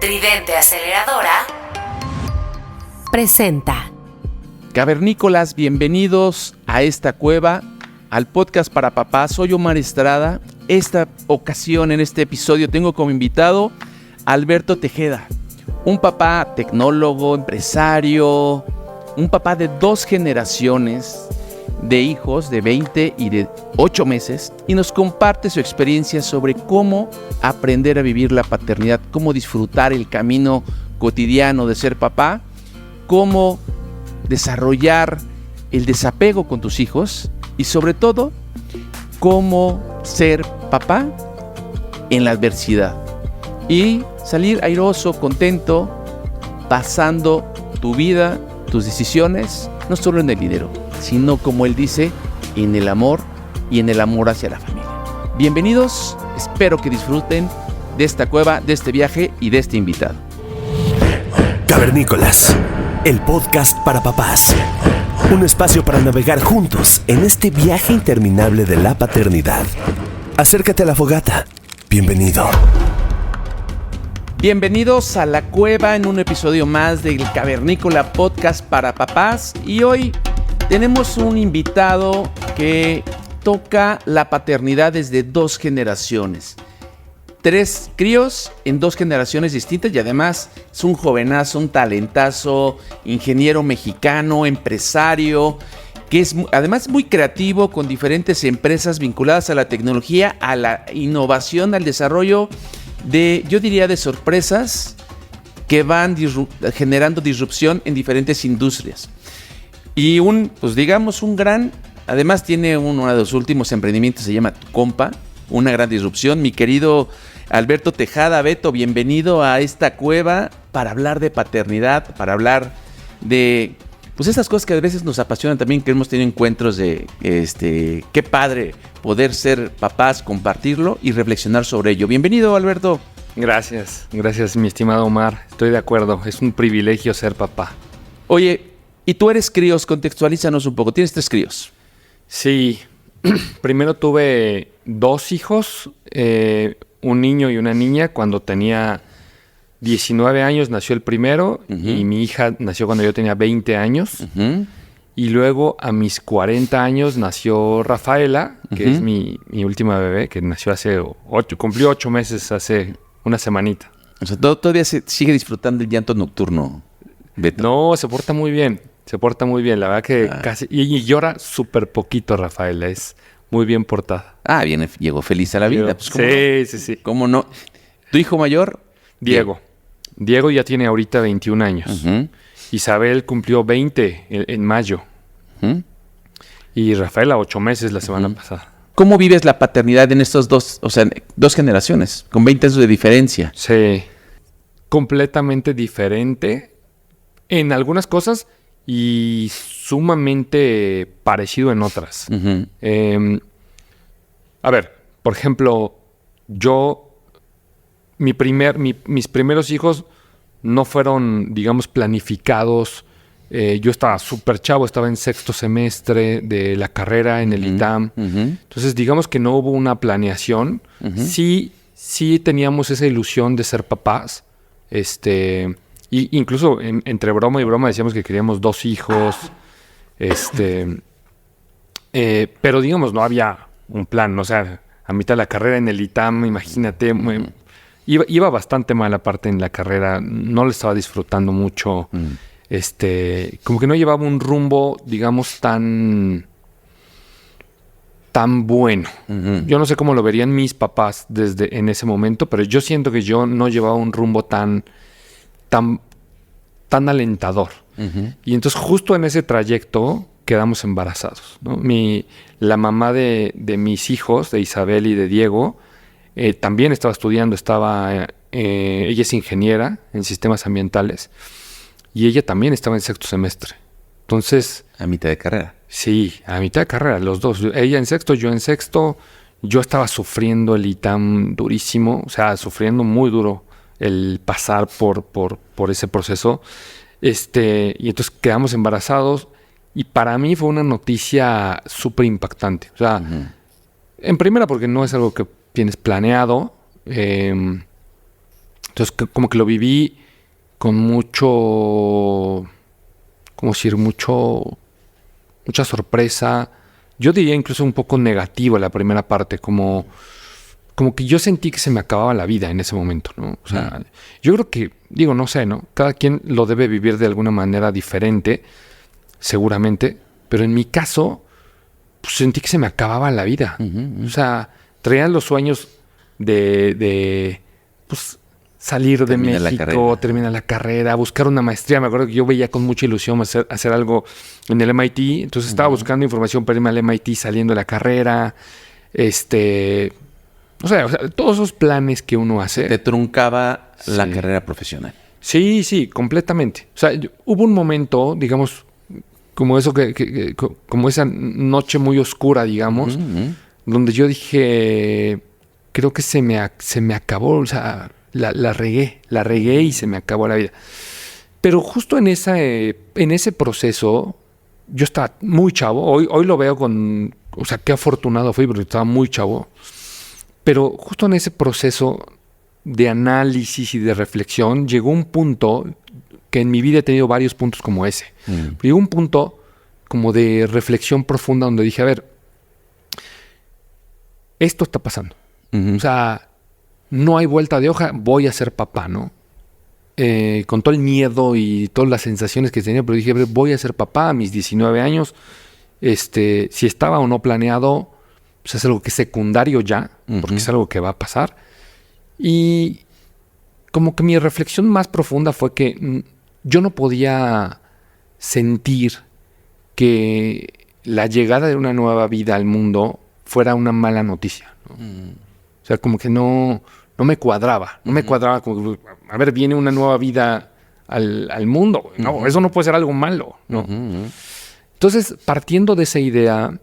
Tridente Aceleradora presenta. Cavernícolas, bienvenidos a esta cueva, al podcast para papás. Soy Omar Estrada. Esta ocasión, en este episodio, tengo como invitado a Alberto Tejeda, un papá tecnólogo, empresario, un papá de 2 generaciones de hijos de 20 y de 8 meses, y nos comparte su experiencia sobre cómo aprender a vivir la paternidad, cómo disfrutar el camino cotidiano de ser papá, cómo desarrollar el desapego con tus hijos y sobre todo, cómo ser papá en la adversidad y salir airoso, contento, pasando tu vida, tus decisiones, no solo en el dinero, sino, como él dice, en el amor y en el amor hacia la familia. Bienvenidos, espero que disfruten de esta cueva, de este viaje y de este invitado. Cavernícolas, el podcast para papás. Un espacio para navegar juntos en este viaje interminable de la paternidad. Acércate a la fogata. Bienvenido. Bienvenidos a la cueva en un episodio más del Cavernícola Podcast para papás. Y hoy tenemos un invitado que toca la paternidad desde 2 generaciones. 3 críos en 2 generaciones distintas y además es un jovenazo, un talentazo, ingeniero mexicano, empresario, que es además muy creativo con diferentes empresas vinculadas a la tecnología, a la innovación, al desarrollo de, yo diría, de sorpresas que van generando disrupción en diferentes industrias. Y un gran, además tiene uno de los últimos emprendimientos, se llama Tu Compa, una gran disrupción. Mi querido Alberto Tejeda, Beto, bienvenido a esta cueva para hablar de paternidad, para hablar de estas cosas que a veces nos apasionan también, que hemos tenido encuentros de qué padre poder ser papás, compartirlo y reflexionar sobre ello. Bienvenido, Alberto. Gracias, mi estimado Omar. Estoy de acuerdo, es un privilegio ser papá. Oye, y tú eres críos, contextualízanos un poco. ¿Tienes 3 críos? Sí, primero tuve 2 hijos, un niño y una niña. Cuando tenía 19 años nació el primero, y mi hija nació cuando yo tenía 20 años. Y luego a mis 40 años nació Rafaela, que es mi última bebé, que nació cumplió 8 meses hace una semanita. O sea, todavía se sigue disfrutando el llanto nocturno, Beto. No, se porta muy bien, la verdad que casi... Y llora súper poquito Rafaela, es muy bien portada. Bien, llegó feliz a la vida. Pues, Sí. ¿Cómo no? ¿Tu hijo mayor? Diego ya tiene ahorita 21 años. Isabel cumplió 20 en mayo. Y Rafaela 8 meses la semana pasada. ¿Cómo vives la paternidad en estos 2 generaciones, con 20 años de diferencia? Sí, completamente diferente en algunas cosas y sumamente parecido en otras. A ver, por ejemplo, mis primeros hijos no fueron, digamos, planificados. Yo estaba súper chavo, estaba en 6º semestre de la carrera en el ITAM. Entonces, digamos que no hubo una planeación. Sí teníamos esa ilusión de ser papás. Y incluso entre broma y broma decíamos que queríamos 2 hijos. Pero digamos, no había un plan. O sea, a mitad de la carrera en el ITAM, imagínate, iba bastante mal aparte en la carrera. No lo estaba disfrutando mucho. Como que no llevaba un rumbo, digamos, tan bueno. Yo no sé cómo lo verían mis papás en ese momento, pero yo siento que yo no llevaba un rumbo tan alentador. Y entonces justo en ese trayecto quedamos embarazados, ¿no? La mamá de mis hijos, de Isabel y de Diego, también estaba estudiando, ella es ingeniera en sistemas ambientales. Y ella también estaba en 6º semestre. Entonces... ¿A mitad de carrera? Sí, a mitad de carrera, los dos. Ella en 6º, yo en 6º. Yo estaba sufriendo el ITAM durísimo. O sea, sufriendo muy duro el pasar por ese proceso. Y entonces quedamos embarazados. Y para mí fue una noticia súper impactante. O sea, en primera porque no es algo que tienes planeado. Entonces, como que lo viví con mucho, ¿cómo decir? Mucha sorpresa. Yo diría incluso un poco negativo la primera parte, como que yo sentí que se me acababa la vida en ese momento, ¿no? O sea, yo creo que, digo, no sé, ¿no? Cada quien lo debe vivir de alguna manera diferente, seguramente, pero en mi caso, pues sentí que se me acababa la vida. O sea, traía los sueños de pues, salir de México, terminar la carrera, buscar una maestría. Me acuerdo que yo veía con mucha ilusión hacer algo en el MIT. Entonces estaba buscando información para irme al MIT saliendo de la carrera. O sea, todos esos planes que uno hace. Te truncaba la carrera profesional. Sí, completamente. O sea, hubo un momento, digamos, como eso como esa noche muy oscura, digamos, donde yo dije, creo que se me acabó, o sea, la regué y se me acabó la vida. Pero justo en ese proceso, yo estaba muy chavo. Hoy lo veo o sea, qué afortunado fui porque estaba muy chavo. Pero justo en ese proceso de análisis y de reflexión, llegó un punto que en mi vida he tenido varios puntos como ese. Llegó un punto como de reflexión profunda donde dije, a ver, esto está pasando. O sea, no hay vuelta de hoja, voy a ser papá, ¿no? Con todo el miedo y todas las sensaciones que tenía, pero dije, a ver, voy a ser papá a mis 19 años. Si estaba o no planeado, pues es algo que es secundario ya, porque es algo que va a pasar. Y como que mi reflexión más profunda fue que yo no podía sentir que la llegada de una nueva vida al mundo fuera una mala noticia, ¿no? O sea, como que no me cuadraba. No me cuadraba como, a ver, viene una nueva vida al mundo. No, eso no puede ser algo malo, ¿no? Entonces, partiendo de esa idea,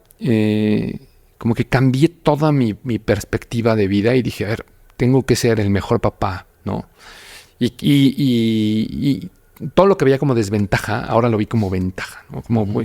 como que cambié toda mi perspectiva de vida y dije, a ver, tengo que ser el mejor papá, ¿no? Y todo lo que veía como desventaja, ahora lo vi como ventaja, ¿no?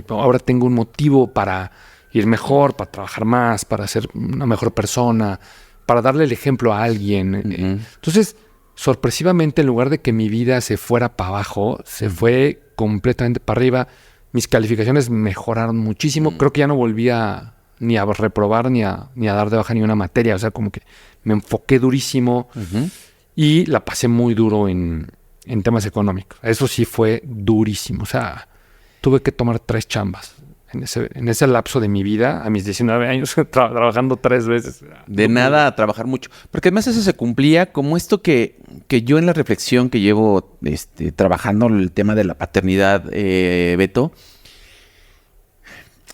Ahora tengo un motivo para ir mejor, para trabajar más, para ser una mejor persona, para darle el ejemplo a alguien. Entonces, sorpresivamente, en lugar de que mi vida se fuera para abajo, se fue completamente para arriba. Mis calificaciones mejoraron muchísimo. Creo que ya no volvía ni a reprobar, ni a dar de baja ni una materia. O sea, como que me enfoqué durísimo y la pasé muy duro en temas económicos. Eso sí fue durísimo. O sea, tuve que tomar 3 chambas en ese lapso de mi vida, a mis 19 años, trabajando 3 veces. De nada a trabajar mucho. Porque además eso se cumplía como esto que yo en la reflexión que llevo trabajando el tema de la paternidad, Beto,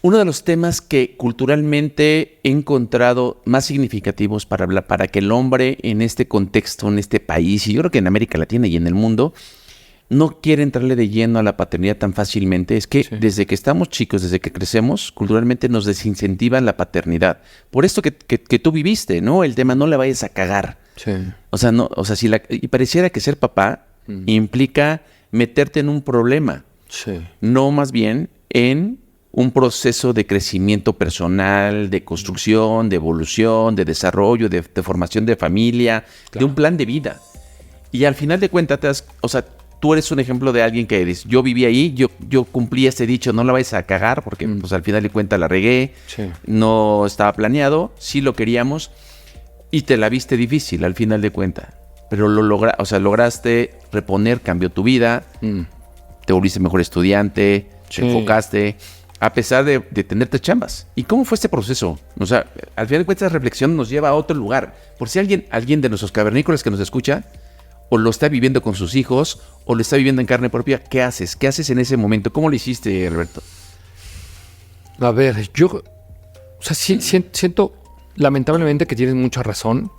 uno de los temas que culturalmente he encontrado más significativos para que el hombre en este contexto, en este país, y yo creo que en América Latina y en el mundo, no quiere entrarle de lleno a la paternidad tan fácilmente, es que desde que estamos chicos, desde que crecemos, culturalmente nos desincentiva la paternidad. Por esto que tú viviste, ¿no? El tema no le vayas a cagar. Sí. O sea, y pareciera que ser papá implica meterte en un problema. Sí. No más bien en un proceso de crecimiento personal, de construcción, de evolución, de desarrollo, de formación de familia, de un plan de vida. Y al final de cuentas, tú eres un ejemplo de alguien que dice, yo viví ahí, yo cumplí este dicho, no la vayas a cagar, porque pues al final de cuentas la regué, no estaba planeado, sí lo queríamos, y te la viste difícil al final de cuentas. Pero lograste reponer, cambió tu vida, te volviste mejor estudiante, te enfocaste, a pesar de tenerte chambas. ¿Y cómo fue este proceso? O sea, al final de cuentas, la reflexión nos lleva a otro lugar. Por si alguien de nuestros cavernícolas que nos escucha, o lo está viviendo con sus hijos, o lo está viviendo en carne propia, ¿qué haces? ¿Qué haces en ese momento? ¿Cómo lo hiciste, Alberto? A ver, yo siento lamentablemente que tienes mucha razón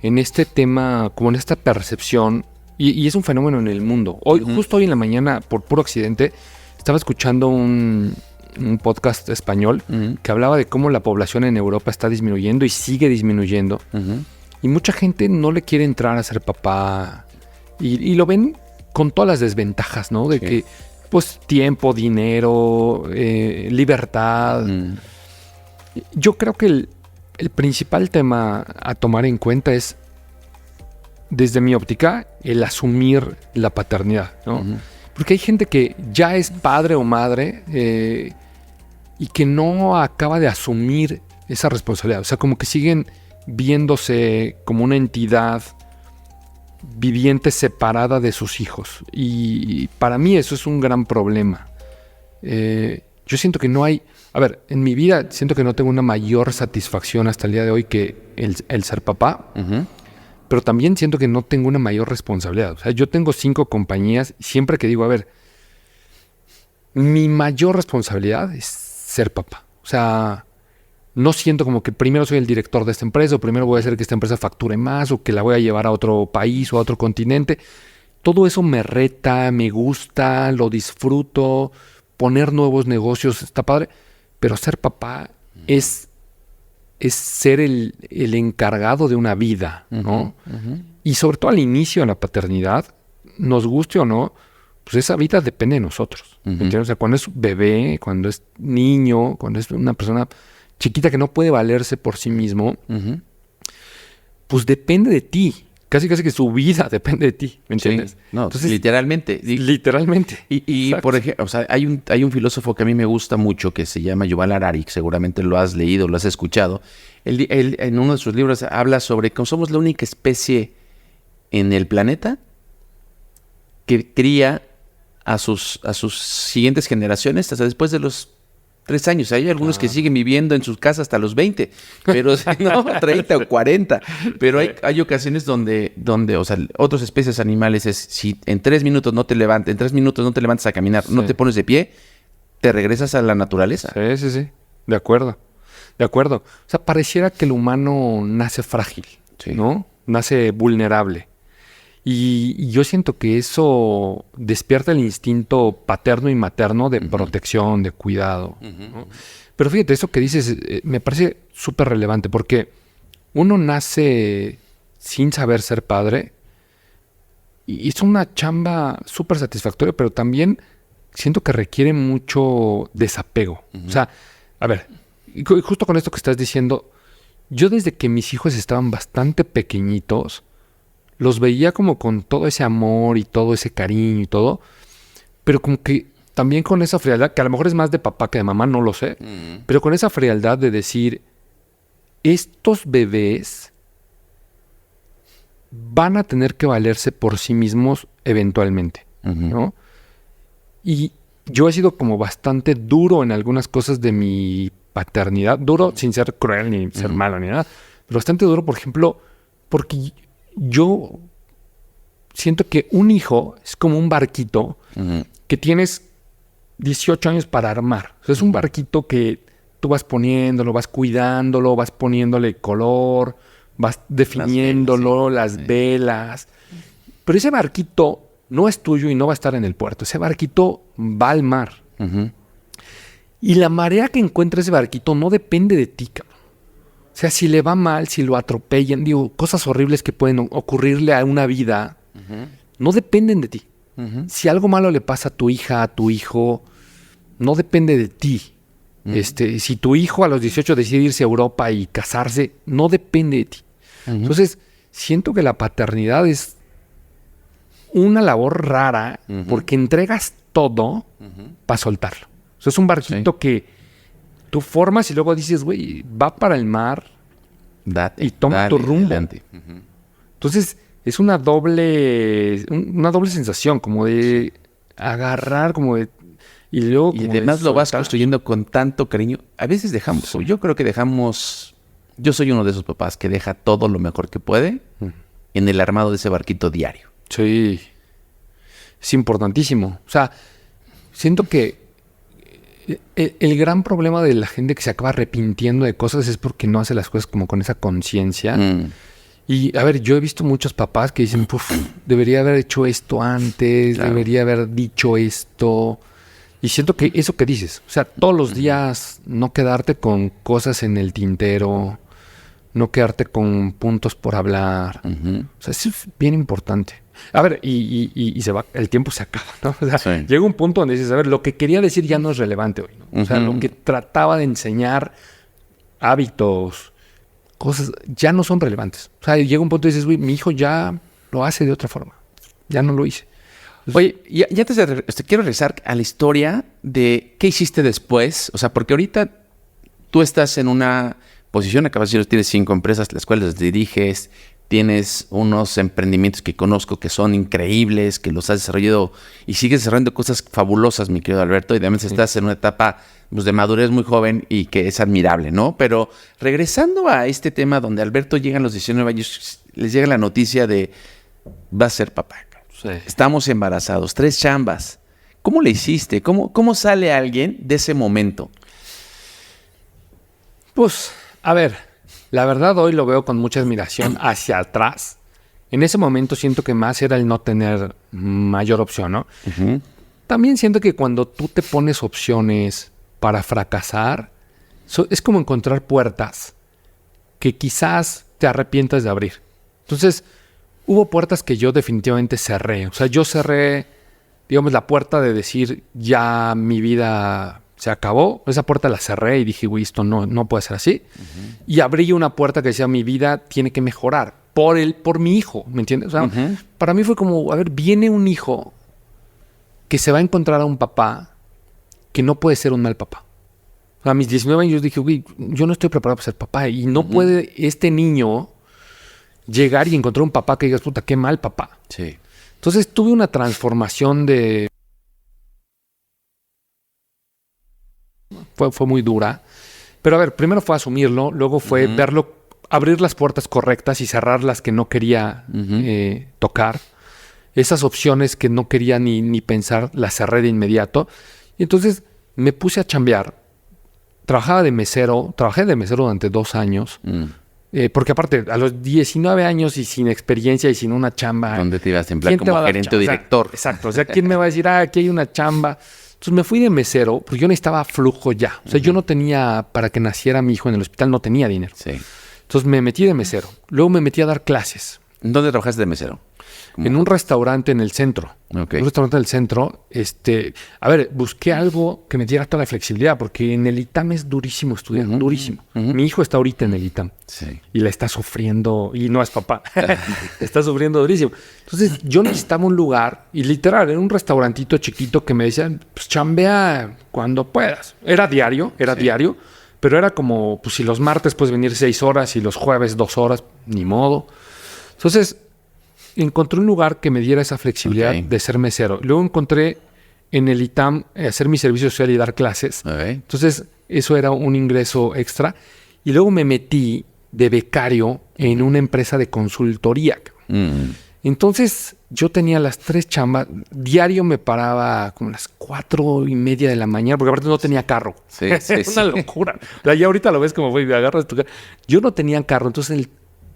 en este tema, como en esta percepción, y es un fenómeno en el mundo. Justo hoy en la mañana, por puro accidente, estaba escuchando un podcast español que hablaba de cómo la población en Europa está disminuyendo y sigue disminuyendo. Y mucha gente no le quiere entrar a ser papá y lo ven con todas las desventajas, ¿no? De que, pues, tiempo, dinero, libertad. Yo creo que el principal tema a tomar en cuenta es desde mi óptica, el asumir la paternidad, ¿no? Porque hay gente que ya es padre o madre y que no acaba de asumir esa responsabilidad. O sea, como que siguen viéndose como una entidad viviente separada de sus hijos. Y para mí eso es un gran problema. Yo siento que no hay... A ver, en mi vida siento que no tengo una mayor satisfacción hasta el día de hoy que el ser papá. Pero también siento que no tengo una mayor responsabilidad. O sea, yo tengo 5 compañías y siempre que digo, a ver, mi mayor responsabilidad es ser papá. O sea, no siento como que primero soy el director de esta empresa o primero voy a hacer que esta empresa facture más o que la voy a llevar a otro país o a otro continente. Todo eso me reta, me gusta, lo disfruto. Poner nuevos negocios está padre. Pero ser papá es ser el encargado de una vida, ¿no? Y sobre todo al inicio de la paternidad, nos guste o no, pues esa vida depende de nosotros. ¿Entiendes? O sea, cuando es bebé, cuando es niño, cuando es una persona chiquita que no puede valerse por sí mismo, pues depende de ti. Casi que su vida depende de ti, ¿me entiendes? Sí, no, entonces, literalmente. Literalmente. Y por ejemplo, o sea, hay un filósofo que a mí me gusta mucho que se llama Yuval Harari, seguramente lo has leído, lo has escuchado. Él en uno de sus libros habla sobre que somos la única especie en el planeta que cría a sus siguientes generaciones hasta después de los 3 años. Hay algunos que siguen viviendo en sus casas hasta los 20, pero no, 30 o 40. Pero hay ocasiones donde, o sea, otras especies animales es, si en 3 minutos no te levantas a caminar, no te pones de pie, te regresas a la naturaleza. Sí. De acuerdo. O sea, pareciera que el humano nace frágil, ¿no? Nace vulnerable. Y yo siento que eso despierta el instinto paterno y materno de protección, de cuidado, ¿no? Pero fíjate, eso que dices me parece súper relevante porque uno nace sin saber ser padre y es una chamba súper satisfactoria, pero también siento que requiere mucho desapego. O sea, a ver, justo con esto que estás diciendo, yo desde que mis hijos estaban bastante pequeñitos, los veía como con todo ese amor y todo ese cariño y todo, pero como que también con esa frialdad, que a lo mejor es más de papá que de mamá, no lo sé, pero con esa frialdad de decir, estos bebés van a tener que valerse por sí mismos eventualmente, ¿no? Y yo he sido como bastante duro en algunas cosas de mi paternidad, duro sin ser cruel ni ser malo ni nada, pero bastante duro, por ejemplo, porque yo siento que un hijo es como un barquito que tienes 18 años para armar. O sea, es un barquito que tú vas poniéndolo, vas cuidándolo, vas poniéndole color, vas definiéndolo, las velas. Pero ese barquito no es tuyo y no va a estar en el puerto. Ese barquito va al mar. Y la marea que encuentra ese barquito no depende de ti, cabrón. O sea, si le va mal, si lo atropellan, digo, cosas horribles que pueden ocurrirle a una vida, no dependen de ti. Si algo malo le pasa a tu hija, a tu hijo, no depende de ti. Si tu hijo a los 18 decide irse a Europa y casarse, no depende de ti. Entonces, siento que la paternidad es una labor rara porque entregas todo para soltarlo. O sea, es un barquito que tú formas y luego dices, güey, va para el mar y toma tu rumbo. Entonces, es una doble sensación, como de agarrar, como de... Y luego y además lo vas construyendo con tanto cariño. A veces dejamos, yo creo que dejamos... Yo soy uno de esos papás que deja todo lo mejor que puede en el armado de ese barquito diario. Sí. Es importantísimo. O sea, siento que el gran problema de la gente que se acaba arrepintiendo de cosas es porque no hace las cosas como con esa conciencia. Y, a ver, yo he visto muchos papás que dicen, debería haber hecho esto antes, debería haber dicho esto. Y siento que eso que dices, o sea, todos los días no quedarte con cosas en el tintero, no quedarte con puntos por hablar. O sea, eso es bien importante. A ver, y se va, el tiempo se acaba, ¿no? O sea, llega un punto donde dices, a ver, lo que quería decir ya no es relevante hoy, ¿no? O sea, lo que trataba de enseñar, hábitos, cosas, ya no son relevantes. O sea, llega un punto y dices, güey, mi hijo ya lo hace de otra forma. Ya no lo hice. Oye, y antes de quiero regresar a la historia de qué hiciste después. O sea, porque ahorita tú estás en una posición, acabas de decir, tienes 5 empresas, las cuales diriges, tienes unos emprendimientos que conozco que son increíbles, que los has desarrollado y sigues desarrollando cosas fabulosas, mi querido Alberto, y además estás en una etapa pues, de madurez muy joven y que es admirable, ¿no? Pero regresando a este tema donde Alberto llega a los 19 años, les llega la noticia de va a ser papá. Sí. Estamos embarazados, 3 chambas. ¿Cómo le hiciste? ¿Cómo sale alguien de ese momento? Pues, a ver, la verdad hoy lo veo con mucha admiración hacia atrás. En ese momento siento que más era el no tener mayor opción, ¿no? Uh-huh. También siento que cuando tú te pones opciones para fracasar, es como encontrar puertas que quizás te arrepientas de abrir. Entonces, hubo puertas que yo definitivamente cerré. O sea, yo cerré, digamos, la puerta de decir, ya mi vida se acabó. Esa puerta la cerré y dije, güey, esto no puede ser así. Uh-huh. Y abrí una puerta que decía, mi vida tiene que mejorar por mi hijo, ¿me entiendes? O sea, uh-huh. Para mí fue como, a ver, viene un hijo que se va a encontrar a un papá que no puede ser un mal papá. O sea, a mis 19 años dije, güey, yo no estoy preparado para ser papá. Y no uh-huh. puede este niño llegar y encontrar un papá que digas, puta, qué mal papá. Sí. Entonces tuve una transformación Fue muy dura. Pero a ver, primero fue asumirlo, luego fue uh-huh. verlo, abrir las puertas correctas y cerrar las que no quería uh-huh. Tocar. Esas opciones que no quería ni pensar, las cerré de inmediato. Y entonces me puse a chambear. Trabajé de mesero durante 2 años. Porque aparte, a los 19 años y sin experiencia y sin una chamba... ¿Dónde te ibas a emplear como gerente o director? O sea, exacto. O sea, ¿quién me va a decir, aquí hay una chamba? Entonces me fui de mesero porque yo necesitaba flujo ya. O sea, uh-huh. yo no tenía, para que naciera mi hijo en el hospital, no tenía dinero. Sí. Entonces me metí de mesero. Luego me metí a dar clases. ¿Dónde trabajaste de mesero? En un restaurante en el centro. Okay. Un restaurante en el centro. A ver, busqué algo que me diera toda la flexibilidad, porque en el ITAM es durísimo estudiar, uh-huh. durísimo. Uh-huh. Mi hijo está ahorita en el ITAM. Sí. Y la está sufriendo, y no es papá. Está sufriendo durísimo. Entonces, yo necesitaba un lugar, y literal, era un restaurantito chiquito que me decían, pues chambea cuando puedas. Era diario, pero era como, pues si los martes puedes venir 6 horas y los jueves 2 horas, ni modo. Entonces, encontré un lugar que me diera esa flexibilidad de ser mesero. Luego encontré en el ITAM hacer mi servicio social y dar clases. Okay. Entonces, eso era un ingreso extra. Y luego me metí de becario en una empresa de consultoría. Entonces, yo tenía las 3 chambas. Diario me paraba como a las 4:30 de la mañana, porque aparte no tenía carro. Sí, una locura. O sea, ya ahorita lo ves como, güey, me agarras tu carro. Yo no tenía carro, entonces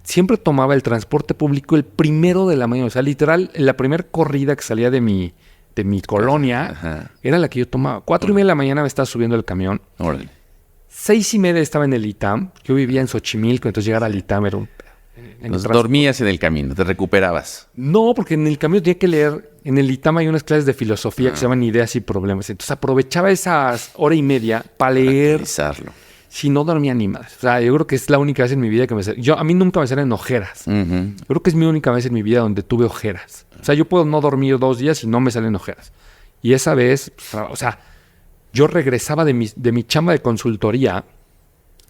siempre tomaba el transporte público el 1 de la mañana. O sea, literal, la primera corrida que salía de mi colonia ajá. era la que yo tomaba. 4:30 de la mañana me estaba subiendo el camión. Órale. 6:30 estaba en el ITAM. Yo vivía en Xochimilco, entonces llegar al ITAM era dormías en el camino, te recuperabas. No, porque en el camino tenía que leer. En el ITAM hay unas clases de filosofía que se llaman Ideas y Problemas. Entonces aprovechaba esas 1:30 para leer. Utilizarlo. Si no dormía ni madre. O sea, yo creo que es la única vez en mi vida que a mí nunca me salen ojeras. Uh-huh. Yo creo que es mi única vez en mi vida donde tuve ojeras. O sea, yo puedo no dormir 2 días y no me salen ojeras. Y esa vez, o sea, yo regresaba de mi chamba de consultoría,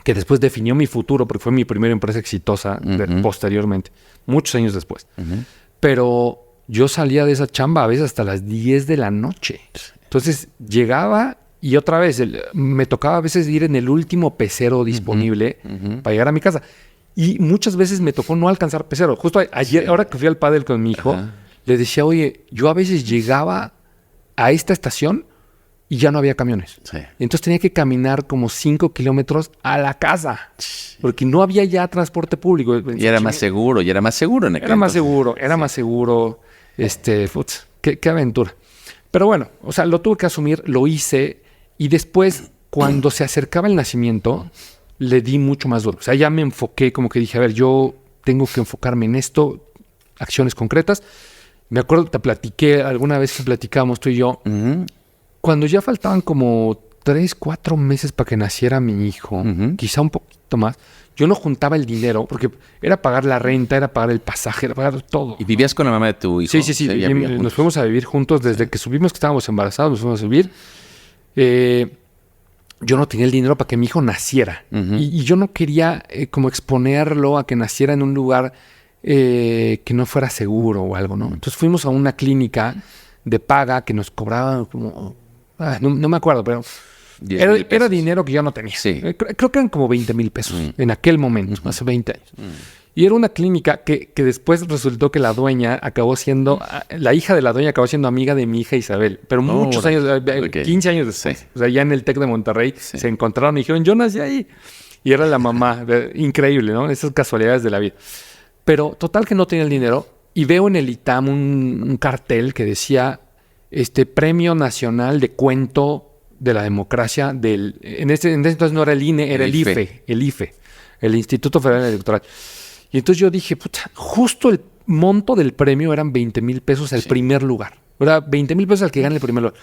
que después definió mi futuro, porque fue mi primera empresa exitosa uh-huh. Posteriormente, muchos años después. Uh-huh. Pero yo salía de esa chamba a veces hasta las 10 de la noche. Entonces, llegaba... Y otra vez, me tocaba a veces ir en el último pecero disponible uh-huh. para llegar a mi casa. Y muchas veces me tocó no alcanzar pecero. Justo ayer, ahora que fui al pádel con mi hijo, uh-huh. le decía, oye, yo a veces llegaba a esta estación y ya no había camiones. Sí. Entonces tenía que caminar como 5 kilómetros a la casa. Porque no había ya transporte público. Y era más seguro, en aquel Era más seguro. Qué aventura. Pero bueno, o sea, lo tuve que asumir, lo hice... Y después, cuando se acercaba el nacimiento, le di mucho más duro. O sea, ya me enfoqué, como que dije, a ver, yo tengo que enfocarme en esto, acciones concretas. Me acuerdo que te platiqué, alguna vez que platicábamos tú y yo, uh-huh. cuando ya faltaban como 3, 4 meses para que naciera mi hijo, uh-huh. quizá un poquito poquito más. Yo no juntaba el dinero porque era pagar la renta, era pagar el pasaje, era pagar todo. ¿Y vivías con la mamá de tu hijo? Sí. Nos fuimos a vivir juntos desde que supimos que estábamos embarazados, nos fuimos a vivir. Yo no tenía el dinero para que mi hijo naciera. Uh-huh. Y yo no quería como exponerlo a que naciera en un lugar que no fuera seguro o algo, ¿no? Entonces fuimos a una clínica de paga que nos cobraba como... no me acuerdo, pero... Era dinero que yo no tenía. Sí. Creo que eran como 20,000 pesos en aquel momento, hace 20 años. Y era una clínica que después resultó que la dueña acabó siendo... La hija de la dueña acabó siendo amiga de mi hija Isabel. Pero muchos años, 15 años después. Sí. O sea, ya en el TEC de Monterrey se encontraron y dijeron, yo nací ahí. Y era la mamá. Increíble, ¿no? Esas casualidades de la vida. Pero total que no tenía el dinero. Y veo en el ITAM un cartel que decía Premio Nacional de Cuento de la Democracia en ese entonces no era el INE, era el IFE, el Instituto Federal Electoral. Y entonces yo dije, puta, justo el monto del premio eran 20,000 pesos al primer lugar. Era 20,000 pesos al que gane el primer lugar.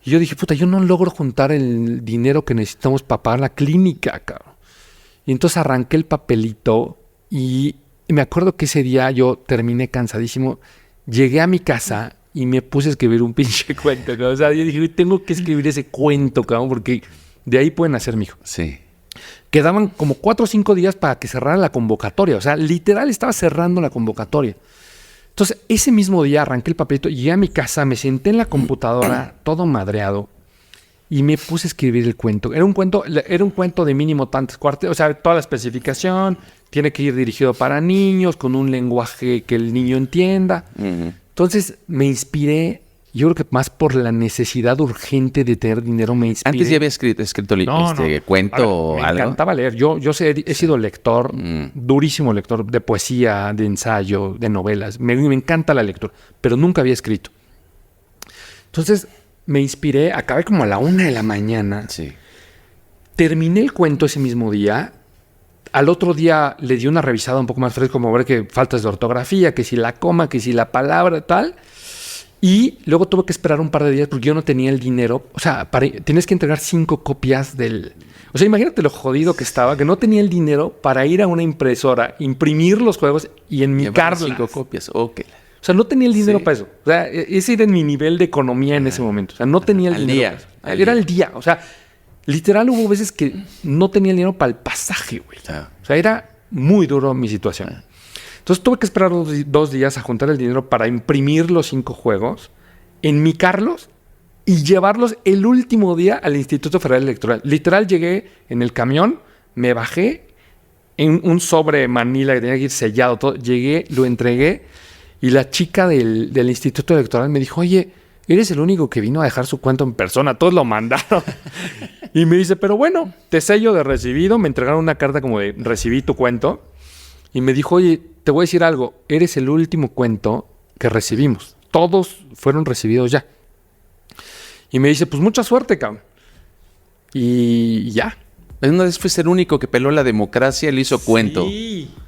Y yo dije, puta, yo no logro juntar el dinero que necesitamos para pagar la clínica, cabrón. Y entonces arranqué el papelito y me acuerdo que ese día yo terminé cansadísimo. Llegué a mi casa y me puse a escribir un pinche cuento, ¿no? O sea, yo dije, tengo que escribir ese cuento, cabrón, porque de ahí pueden nacer mi hijo. Sí. Quedaban como 4 o 5 días para que cerrara la convocatoria. O sea, literal estaba cerrando la convocatoria. Entonces, ese mismo día arranqué el papelito, llegué a mi casa, me senté en la computadora, todo madreado, y me puse a escribir el cuento. Era un cuento de mínimo tantos cuartos, o sea, toda la especificación, tiene que ir dirigido para niños, con un lenguaje que el niño entienda. Uh-huh. Entonces me inspiré, yo creo que más por la necesidad urgente de tener dinero me inspiré. ¿Antes ya había escrito cuento o algo? Me encantaba leer. Yo he sido lector, durísimo lector de poesía, de ensayo, de novelas. Me encanta la lectura, pero nunca había escrito. Entonces me inspiré, acabé como a la 1 de la mañana. Sí. Terminé el cuento ese mismo día. Al otro día le di una revisada un poco más fresca, como ver que faltas de ortografía, que si la coma, que si la palabra, tal. Y luego tuve que esperar un par de días porque yo no tenía el dinero. O sea, tienes que entregar 5 copias del... O sea, imagínate lo jodido que estaba, que no tenía el dinero para ir a una impresora, imprimir los juegos y enmicarlas. 5 copias, ok. O sea, no tenía el dinero para eso. O sea, ese era mi nivel de economía en ese momento. O sea, no tenía el dinero. Era el día. O sea... Literal, hubo veces que no tenía el dinero para el pasaje, güey. O sea, era muy duro mi situación. Entonces, tuve que esperar 2 días a juntar el dinero para imprimir los 5 juegos, enmicarlos y llevarlos el último día al Instituto Federal Electoral. Literal, llegué en el camión, me bajé en un sobre Manila que tenía que ir sellado todo. Llegué, lo entregué y la chica del Instituto Electoral me dijo, oye, eres el único que vino a dejar su cuento en persona. Todos lo mandaron. Y me dice, pero bueno, te sello de recibido. Me entregaron una carta como de recibí tu cuento. Y me dijo, oye, te voy a decir algo. Eres el último cuento que recibimos. Todos fueron recibidos ya. Y me dice, pues mucha suerte, cabrón. Y ya. Una vez fuiste el único que peló la democracia, le hizo cuento.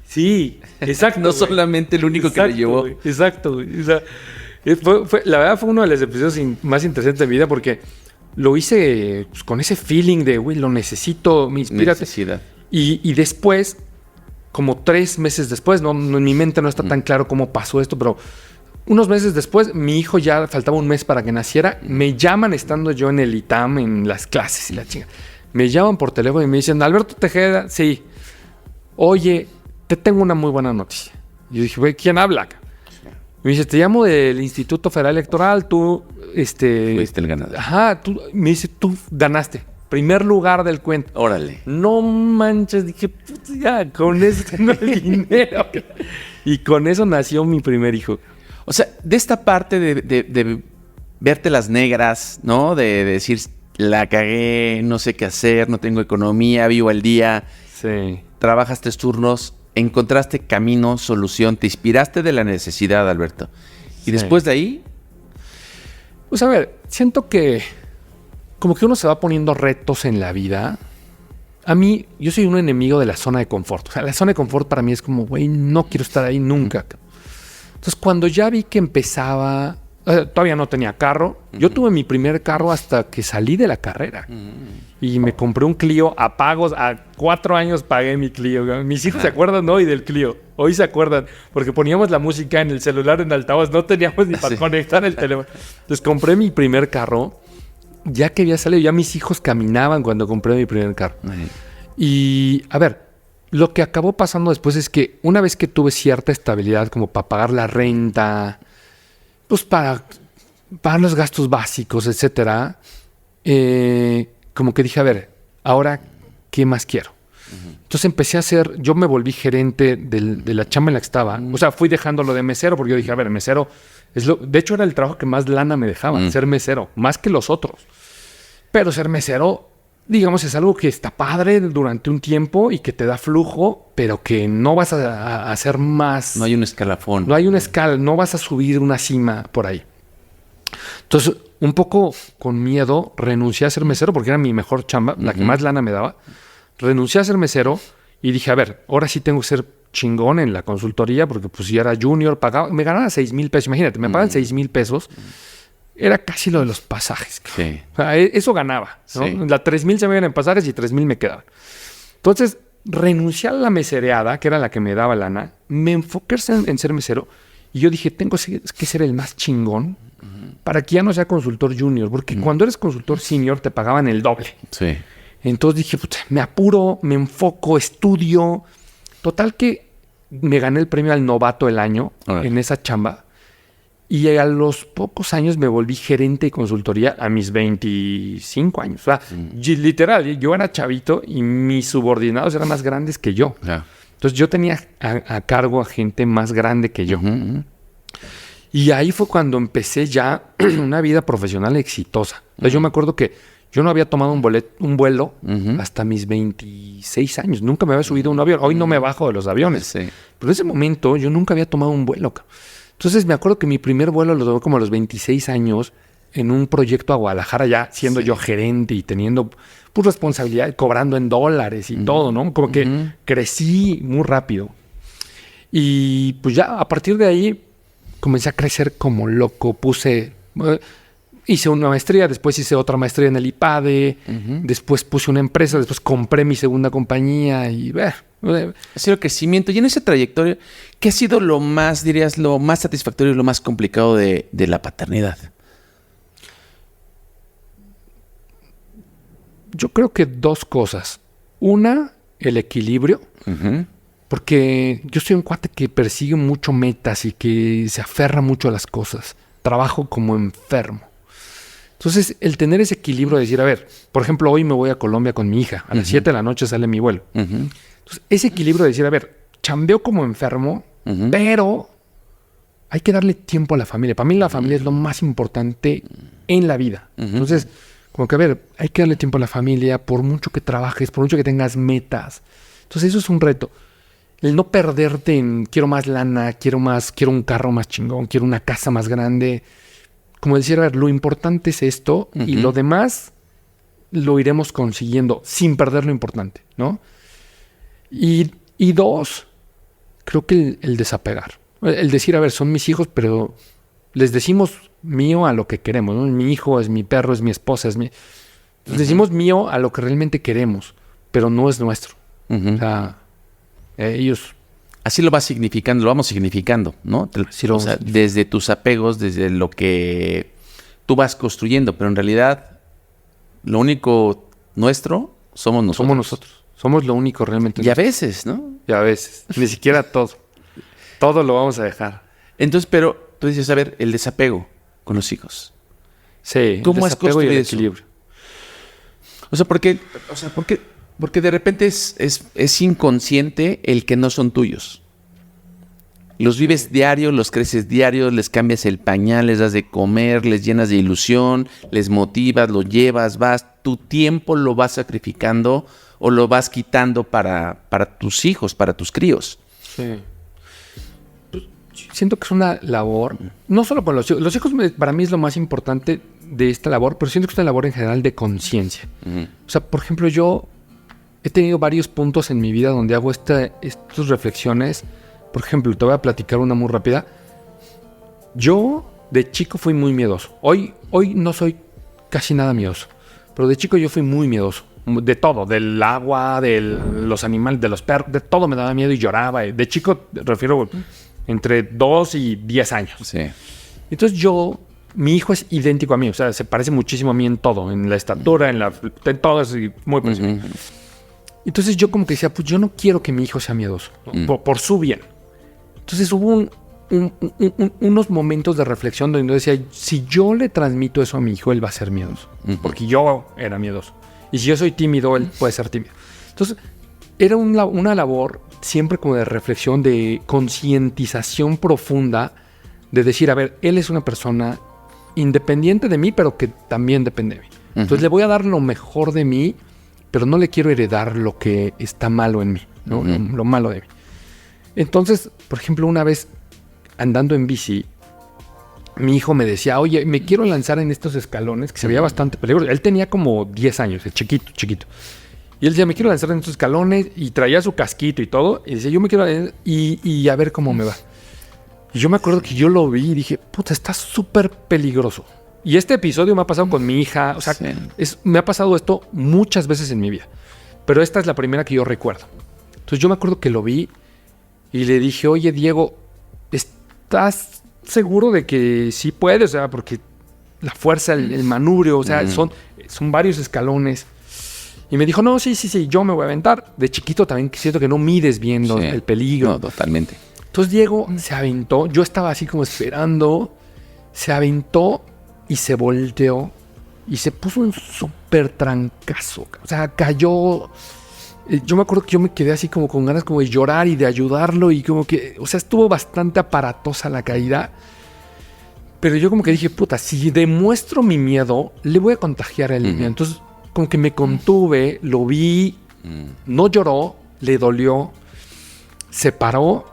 Sí, exacto. No solamente el único que le llevó. Güey, exacto, güey. O sea, la verdad fue uno de los episodios más interesantes de mi vida porque lo hice pues, con ese feeling de, güey, lo necesito, me inspira. Necesidad. Y después, como 3 meses después, en mi mente no está tan claro cómo pasó esto, pero unos meses después, mi hijo ya faltaba un mes para que naciera. Me llaman estando yo en el ITAM, en las clases y la chinga. Me llaman por teléfono y me dicen, Alberto Tejeda, sí. Oye, te tengo una muy buena noticia. Y yo dije, güey, ¿quién habla acá? Me dice, te llamo del Instituto Federal Electoral, tú, fuiste el ganador. Ajá, me dice, tú ganaste. Primer lugar del cuento. Órale. No manches, dije, puta, ya, con eso tengo el dinero. Y con eso nació mi primer hijo. O sea, de esta parte de verte las negras, ¿no? De decir, la cagué, no sé qué hacer, no tengo economía, vivo al día. Sí. Trabajas 3 turnos. Encontraste camino, solución, te inspiraste de la necesidad, Alberto. Y después de ahí... Pues a ver, siento que como que uno se va poniendo retos en la vida. A mí, yo soy un enemigo de la zona de confort. O sea, la zona de confort para mí es como, güey, no quiero estar ahí nunca. Entonces, cuando ya vi que empezaba... Todavía no tenía carro. Yo tuve mi primer carro hasta que salí de la carrera. Y me compré un Clio a pagos. A 4 años pagué mi Clio. Mis hijos se acuerdan hoy del Clio. Hoy se acuerdan. Porque poníamos la música en el celular en altavoz. No teníamos ni para conectar el teléfono. Entonces compré mi primer carro. Ya que había salido, ya mis hijos caminaban cuando compré mi primer carro. Y, a ver, lo que acabó pasando después es que una vez que tuve cierta estabilidad como para pagar la renta, pues para pagar los gastos básicos, etcétera, como que dije, a ver, ahora, ¿qué más quiero? Entonces empecé a hacer, yo me volví gerente de la chamba en la que estaba. O sea, fui dejando lo de mesero porque yo dije, a ver, mesero, de hecho era el trabajo que más lana me dejaba, ser mesero, más que los otros. Pero ser mesero, digamos, es algo que está padre durante un tiempo y que te da flujo, pero que no vas a hacer más. No hay un escalafón. No hay una escala, no vas a subir una cima por ahí. Entonces, un poco con miedo, renuncié a ser mesero porque era mi mejor chamba, la que más lana me daba. Renuncié a ser mesero y dije, a ver, ahora sí tengo que ser chingón en la consultoría porque pues ya era junior, me ganaba 6,000 pesos. Imagínate, me pagan 6,000 pesos. Era casi lo de los pasajes. Sí. O sea, eso ganaba, ¿no? Sí. La 3,000 se me iban en pasajes y 3,000 me quedaban. Entonces, renuncié a la mesereada, que era la que me daba lana, me enfoqué en ser mesero y yo dije, tengo que ser el más chingón para que ya no sea consultor junior, porque cuando eres consultor senior te pagaban el doble. Sí. Entonces dije, puta, me apuro, me enfoco, estudio. Total que me gané el premio al novato del año en esa chamba. Y a los pocos años me volví gerente de consultoría a mis 25 años. O sea, literal, yo era chavito y mis subordinados eran más grandes que yo. Yeah. Entonces yo tenía a cargo a gente más grande que yo. Y ahí fue cuando empecé ya una vida profesional exitosa. Entonces yo me acuerdo que yo no había tomado un vuelo hasta mis 26 años. Nunca me había subido a un avión. Hoy no me bajo de los aviones. Sí. Pero en ese momento yo nunca había tomado un vuelo. Entonces me acuerdo que mi primer vuelo lo tomé como a los 26 años en un proyecto a Guadalajara ya siendo yo gerente y teniendo pues, responsabilidad, cobrando en dólares y todo, ¿no? Como que crecí muy rápido. Y pues ya a partir de ahí comencé a crecer como loco. Hice una maestría, después hice otra maestría en el IPADE, después puse una empresa, después compré mi segunda compañía y... Ha sido el crecimiento. Y en esa trayectoria, ¿qué ha sido lo más, dirías, lo más satisfactorio y lo más complicado de la paternidad? Yo creo que 2 cosas. Una, el equilibrio. Porque yo soy un cuate que persigue mucho metas y que se aferra mucho a las cosas. Trabajo como enfermo. Entonces, el tener ese equilibrio de decir, a ver, por ejemplo, hoy me voy a Colombia con mi hija. A las 7 de la noche sale mi vuelo. Entonces, ese equilibrio de decir, a ver, chambeo como enfermo, pero hay que darle tiempo a la familia. Para mí la familia es lo más importante en la vida. Entonces, como que, a ver, hay que darle tiempo a la familia por mucho que trabajes, por mucho que tengas metas. Entonces, eso es un reto. El no perderte en quiero más lana, quiero un carro más chingón, quiero una casa más grande. Como decir, a ver, lo importante es esto y lo demás lo iremos consiguiendo sin perder lo importante, ¿no? Y 2, creo que el desapegar. El decir, a ver, son mis hijos, pero les decimos mío a lo que queremos, ¿no? Mi hijo es mi perro, es mi esposa, es mi... Les decimos mío a lo que realmente queremos, pero no es nuestro. O sea, ellos... Así lo vas significando, lo vamos significando, ¿no? O sea, desde tus apegos, desde lo que tú vas construyendo, pero en realidad lo único nuestro somos nosotros. Somos nosotros. Somos lo único realmente. Y a veces, ¿no? Y a veces. Ni siquiera todo. Todo lo vamos a dejar. Entonces, pero tú dices, a ver, el desapego con los hijos. Sí. ¿Cómo has construido el eso? equilibrio? O sea, porque de repente es inconsciente el que no son tuyos. Los vives diario, los creces diario, les cambias el pañal, les das de comer, les llenas de ilusión, les motivas, los llevas, tu tiempo lo vas sacrificando o lo vas quitando para tus hijos, para tus críos. Sí. Siento que es una labor, no solo con los hijos. Los hijos para mí es lo más importante de esta labor, pero siento que es una labor en general de conciencia. O sea, por ejemplo, yo he tenido varios puntos en mi vida donde hago estas reflexiones. Por ejemplo, te voy a platicar una muy rápida. Yo de chico fui muy miedoso. Hoy no soy casi nada miedoso. Pero de chico yo fui muy miedoso. De todo, del agua, de los animales, de los perros, de todo me daba miedo y lloraba. De chico, refiero entre 2 y 10 años. Sí. Entonces mi hijo es idéntico a mí. O sea, se parece muchísimo a mí en todo. En la estatura, en todo, es muy parecido. Entonces yo como que decía, pues yo no quiero que mi hijo sea miedoso. ¿No? Por su bien. Entonces hubo unos momentos de reflexión donde yo decía, si yo le transmito eso a mi hijo, él va a ser miedoso. Porque yo era miedoso. Y si yo soy tímido, él puede ser tímido. Entonces, era una labor siempre como de reflexión, de concientización profunda, de decir, a ver, él es una persona independiente de mí, pero que también depende de mí. Entonces, le voy a dar lo mejor de mí, pero no le quiero heredar lo que está malo en mí, ¿no? Lo malo de mí. Entonces, por ejemplo, una vez andando en bici, mi hijo me decía, oye, me quiero lanzar en estos escalones, que se veía bastante peligroso. Él tenía como 10 años, chiquito. Y él decía, me quiero lanzar en estos escalones, y traía su casquito y todo. Y decía, yo me quiero y a ver cómo me va. Y yo me acuerdo que yo lo vi y dije, puta, está súper peligroso. Y este episodio me ha pasado con mi hija. O sea, sí. Me ha pasado esto muchas veces en mi vida. Pero esta es la primera que yo recuerdo. Entonces yo me acuerdo que lo vi y le dije, oye, Diego, ¿estás seguro de que sí puedes? O sea, porque la fuerza, el manubrio, o sea, son varios escalones. Y me dijo, no, sí, yo me voy a aventar. De chiquito también siento que no mides bien el peligro. No, totalmente. Entonces Diego se aventó. Yo estaba así como esperando. Se aventó y se volteó. Y se puso un súper trancazo. O sea, cayó. Yo me acuerdo que yo me quedé así como con ganas como de llorar y de ayudarlo. Y como que, o sea, estuvo bastante aparatosa la caída. Pero yo como que dije, puta, si demuestro mi miedo, le voy a contagiar al niño. Entonces, como que me contuve, lo vi, no lloró, le dolió, se paró.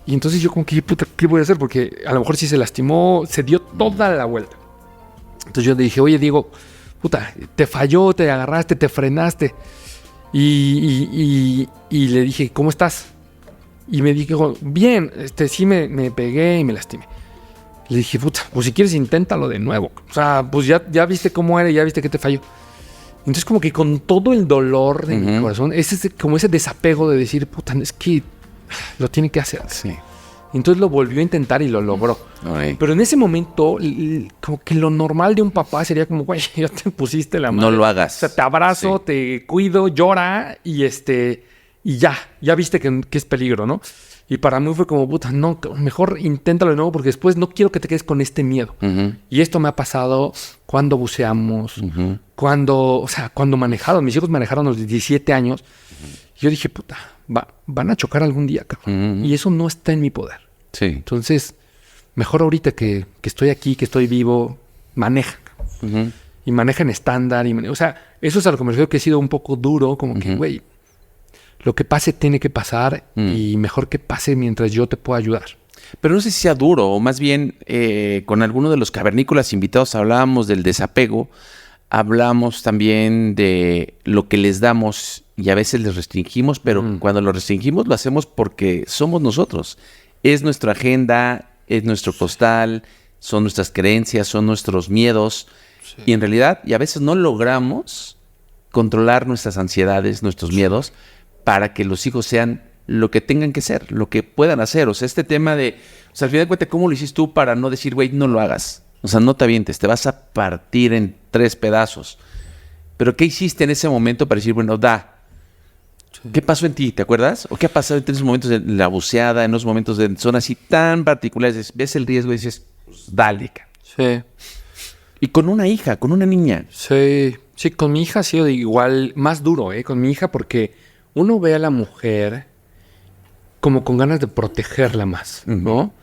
Y entonces yo como que, puta, ¿qué voy a hacer? Porque a lo mejor sí se lastimó, se dio toda la vuelta. Entonces yo le dije, oye, Diego, puta, te falló, te agarraste, te frenaste. Y le dije, ¿cómo estás? Y me dijo, bien, sí me pegué y me lastimé. Le dije, puta, pues si quieres inténtalo de nuevo. O sea, pues ya viste cómo era, ya viste que te falló. Entonces como que con todo el dolor de mi corazón, como ese desapego de decir, puta, es que lo tiene que hacer. Sí. Entonces lo volvió a intentar y lo logró. Ay. Pero en ese momento, como que lo normal de un papá sería como, güey, ya te pusiste la mano. No lo hagas. O sea, te abrazo, te cuido, llora y ya viste que es peligro, ¿no? Y para mí fue como, puta, no, mejor inténtalo de nuevo porque después no quiero que te quedes con este miedo. Y esto me ha pasado cuando buceamos, cuando manejaron. Mis hijos manejaron a los 17 años. Yo dije, puta, van a chocar algún día, cabrón. Y eso no está en mi poder. Sí. Entonces, mejor ahorita que estoy aquí, que estoy vivo, maneja. Y maneja en estándar. O sea, eso es a lo que me refiero que he sido un poco duro, como que, güey, lo que pase tiene que pasar y mejor que pase mientras yo te pueda ayudar. Pero no sé si sea duro, o más bien con alguno de los cavernícolas invitados hablábamos del desapego, hablamos también de lo que les damos y a veces les restringimos, pero cuando lo restringimos lo hacemos porque somos nosotros. Es nuestra agenda, es nuestro costal, son nuestras creencias, son nuestros miedos. Sí. Y en realidad, y a veces no logramos controlar nuestras ansiedades, nuestros miedos, para que los hijos sean lo que tengan que ser, lo que puedan hacer. O sea, este tema de, o sea, al final de cuentas, ¿cómo lo hiciste tú para no decir, güey, no lo hagas? O sea, no te avientes, te vas a partir en 3 pedazos. Pero ¿qué hiciste en ese momento para decir, bueno, Sí. ¿Qué pasó en ti? ¿Te acuerdas? ¿O qué ha pasado en esos momentos de la buceada, en los momentos de son así tan particulares? Ves el riesgo y dices, pues, dale. Sí. Y con una hija, con una niña. Sí, con mi hija ha sido igual, más duro, con mi hija, porque uno ve a la mujer como con ganas de protegerla más, ¿no?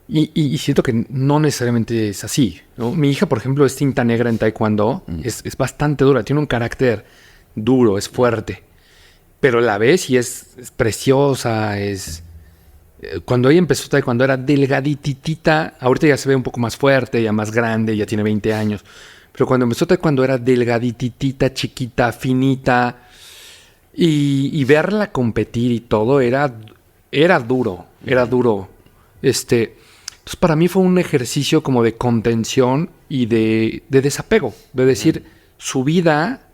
Y siento que no necesariamente es así, ¿no? Mi hija, por ejemplo, es cinta negra en taekwondo, es bastante dura, tiene un carácter duro, es fuerte, pero la ves y es preciosa, Cuando ella empezó taekwondo era delgadititita, ahorita ya se ve un poco más fuerte, ya más grande, ya tiene 20 años, pero cuando empezó taekwondo era delgadititita, chiquita, finita, y verla competir y todo era duro Entonces para mí fue un ejercicio como de contención y de desapego, de decir, su vida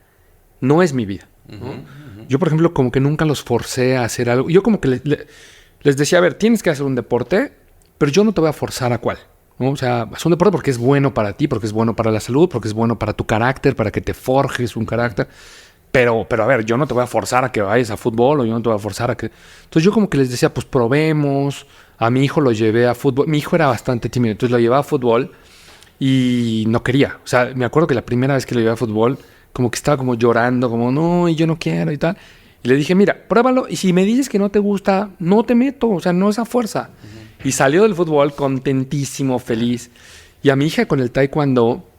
no es mi vida, ¿no? Yo, por ejemplo, como que nunca los forcé a hacer algo. Yo como que les decía, a ver, tienes que hacer un deporte, pero yo no te voy a forzar a cuál, ¿no? O sea, haz un deporte porque es bueno para ti, porque es bueno para la salud, porque es bueno para tu carácter, para que te forjes un carácter. Pero a ver, yo no te voy a forzar a que vayas a fútbol o yo no te voy a forzar a que... Entonces yo como que les decía, pues probemos. A mi hijo lo llevé a fútbol. Mi hijo era bastante tímido, entonces lo llevaba a fútbol y no quería. O sea, me acuerdo que la primera vez que lo llevé a fútbol, como que estaba como llorando, como no, y yo no quiero y tal. Y le dije, mira, pruébalo y si me dices que no te gusta, no te meto, o sea, no es a fuerza. Y salió del fútbol contentísimo, feliz. Y a mi hija con el taekwondo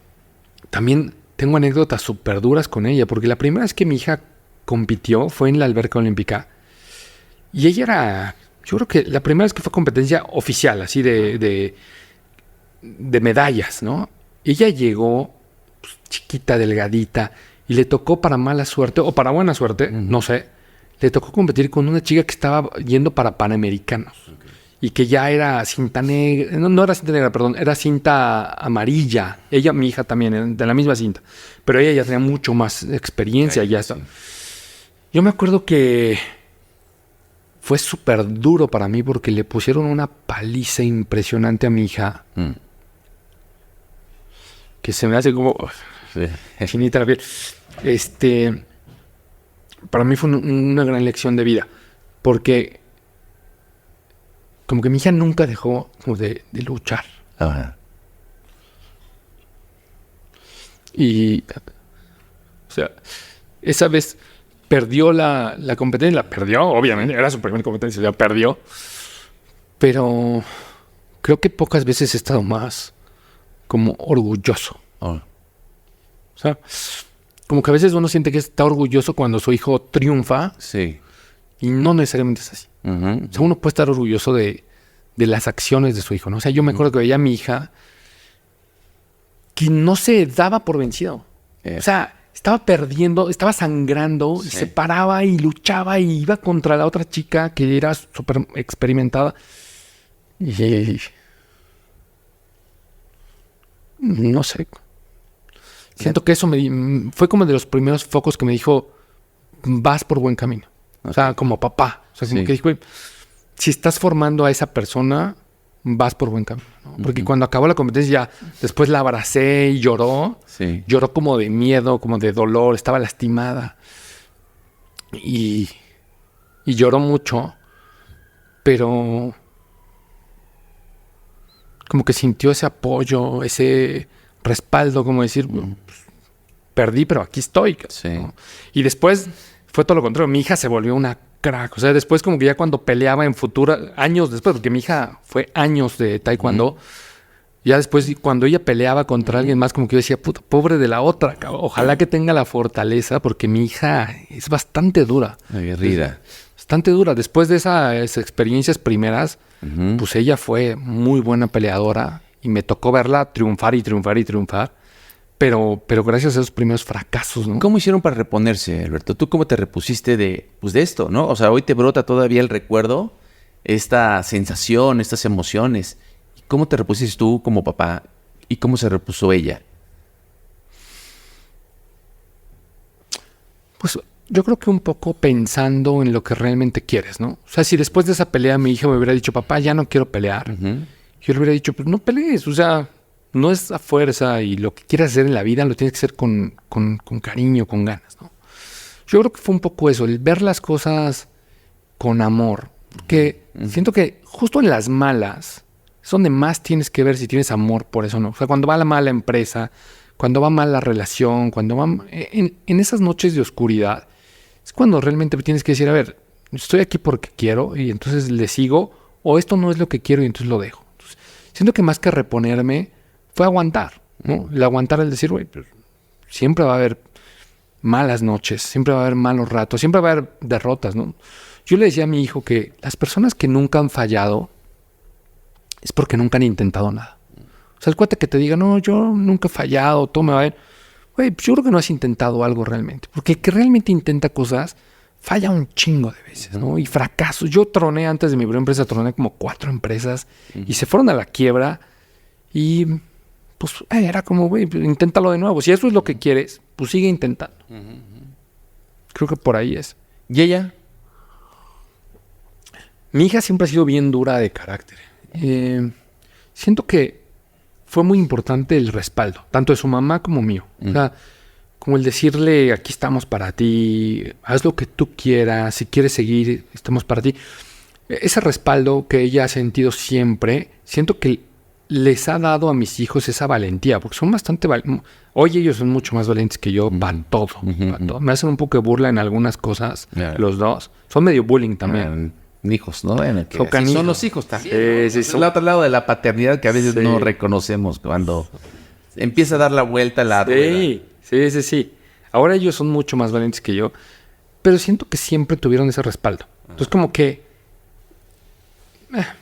también tengo anécdotas súper duras con ella, porque la primera vez que mi hija compitió fue en la alberca olímpica. Y ella era, yo creo que la primera vez que fue competencia oficial, así de medallas, ¿no? Ella llegó pues, chiquita, delgadita, y le tocó para mala suerte, o para buena suerte, no sé, le tocó competir con una chica que estaba yendo para Panamericanos. Y que ya era cinta negra, no era cinta negra, perdón, era cinta amarilla. Ella, mi hija también, de la misma cinta. Pero ella ya tenía mucho más experiencia. Ya está. Yo me acuerdo que fue súper duro para mí porque le pusieron una paliza impresionante a mi hija. Que se me hace como... chinita la piel. Para mí fue una gran lección de vida. Porque... como que mi hija nunca dejó como de luchar. Ajá. Y, o sea, esa vez perdió la competencia. La perdió, obviamente. Era su primera competencia, ya perdió. Pero creo que pocas veces he estado más como orgulloso. Oh. O sea, como que a veces uno siente que está orgulloso cuando su hijo triunfa. Sí. Y no necesariamente es así. Uh-huh. O sea, uno puede estar orgulloso de las acciones de su hijo, ¿no? O sea, yo me acuerdo que veía a mi hija que no se daba por vencido. O sea, estaba perdiendo, estaba sangrando, y se paraba y luchaba y iba contra la otra chica que era súper experimentada. Y no sé. Siento que eso fue como de los primeros focos que me dijo, vas por buen camino. O sea, como papá. O sea, como que dijo, si estás formando a esa persona, vas por buen camino, ¿no? Porque cuando acabó la competencia, después la abracé y lloró. Sí. Lloró como de miedo, como de dolor. Estaba lastimada. Y lloró mucho. Pero como que sintió ese apoyo, ese respaldo, como decir, perdí, pero aquí estoy. Sí. ¿No? Y después fue todo lo contrario. Mi hija se volvió una crack. O sea, después como que ya cuando peleaba en futuro, años después, porque mi hija fue años de taekwondo, ya después cuando ella peleaba contra alguien más, como que yo decía, puta, pobre de la otra, cabrón. Ojalá que tenga la fortaleza, porque mi hija es bastante dura. Aguerrida. Bastante dura. Después de esas experiencias primeras, pues ella fue muy buena peleadora y me tocó verla triunfar y triunfar y triunfar. Pero gracias a esos primeros fracasos, ¿no? ¿Cómo hicieron para reponerse, Alberto? ¿Tú cómo te repusiste de esto, no? O sea, hoy te brota todavía el recuerdo, esta sensación, estas emociones. ¿Cómo te repusiste tú como papá y cómo se repuso ella? Pues yo creo que un poco pensando en lo que realmente quieres, ¿no? O sea, si después de esa pelea mi hija me hubiera dicho, papá, ya no quiero pelear. Yo le hubiera dicho, pues no pelees, o sea, no es a fuerza y lo que quieras hacer en la vida lo tienes que hacer con cariño, con ganas, ¿no? Yo creo que fue un poco eso, el ver las cosas con amor. Porque siento que justo en las malas es donde más tienes que ver si tienes amor por eso, ¿no? O sea, cuando va la mala empresa, cuando va mal la relación, cuando va... En esas noches de oscuridad es cuando realmente tienes que decir, a ver, estoy aquí porque quiero y entonces le sigo, o esto no es lo que quiero y entonces lo dejo. Entonces, siento que más que reponerme fue aguantar, ¿no? El aguantar, el decir, güey, pues, siempre va a haber malas noches, siempre va a haber malos ratos, siempre va a haber derrotas, ¿no? Yo le decía a mi hijo que las personas que nunca han fallado es porque nunca han intentado nada. O sea, el cuate que te diga, no, yo nunca he fallado, todo me va a ver. Güey, pues yo creo que no has intentado algo realmente. Porque el que realmente intenta cosas, falla un chingo de veces, ¿no? Y fracasos. Yo troné antes de mi primera empresa, troné como 4 empresas y se fueron a la quiebra y pues era como, güey, inténtalo de nuevo. Si eso es lo que quieres, pues sigue intentando. Creo que por ahí es. ¿Y ella? Mi hija siempre ha sido bien dura de carácter. Siento que fue muy importante el respaldo, tanto de su mamá como mío. O sea, como el decirle, aquí estamos para ti, haz lo que tú quieras, si quieres seguir, estamos para ti. Ese respaldo que ella ha sentido siempre, siento que les ha dado a mis hijos esa valentía, porque son bastante valientes. Hoy ellos son mucho más valientes que yo, para todo, para todo. Me hacen un poco de burla en algunas cosas, los dos. Son medio bullying también. Hijos, ¿no? Bueno, son los hijos también. Sí, Es el otro lado de la paternidad que a veces no reconocemos cuando empieza a dar la vuelta a la rueda. Sí. Ahora ellos son mucho más valientes que yo, pero siento que siempre tuvieron ese respaldo. Entonces como que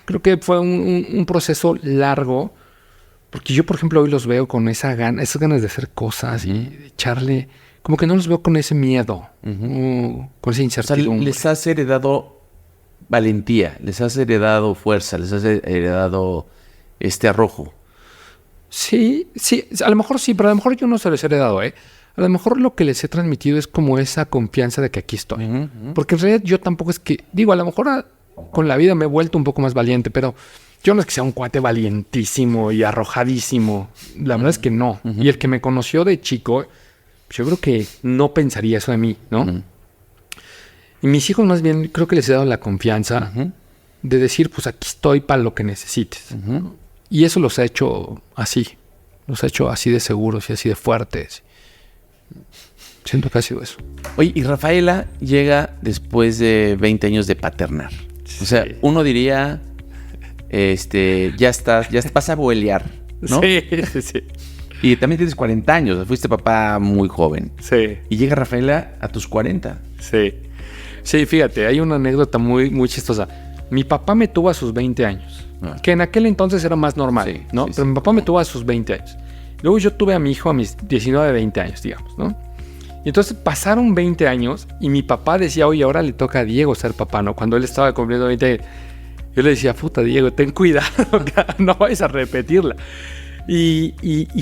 creo que fue un proceso largo, porque yo, por ejemplo, hoy los veo con esas ganas de hacer cosas y de echarle, como que no los veo con ese miedo, con esa incertidumbre. O sea, les has heredado valentía, les has heredado fuerza, les has heredado arrojo. Sí, a lo mejor sí, pero a lo mejor yo no se les he heredado, A lo mejor lo que les he transmitido es como esa confianza de que aquí estoy. Porque en realidad yo tampoco es que, digo, a lo mejor con la vida me he vuelto un poco más valiente, pero yo no es que sea un cuate valientísimo y arrojadísimo. La verdad es que no. Y el que me conoció de chico, yo creo que no pensaría eso de mí, ¿no? Y mis hijos más bien creo que les he dado la confianza de decir, pues aquí estoy para lo que necesites. Y eso los ha hecho así. Los ha hecho así de seguros y así de fuertes. Siento que ha sido eso. Oye, y Rafaela llega después de 20 años de paternar. O sea, uno diría, ya vas a abuelear, ¿no? Sí. Y también tienes 40 años, fuiste papá muy joven. Sí. Y llega Rafaela a tus 40. Sí, fíjate, hay una anécdota muy, muy chistosa. Mi papá me tuvo a sus 20 años, que en aquel entonces era más normal, ¿no? Pero mi papá me tuvo a sus 20 años. Luego yo tuve a mi hijo a mis 19, 20 años, digamos, ¿no? Y entonces pasaron 20 años y mi papá decía, oye, ahora le toca a Diego ser papá, ¿no? Cuando él estaba cumpliendo 20 años, yo le decía, puta, Diego, ten cuidado, no vayas a repetirla. Y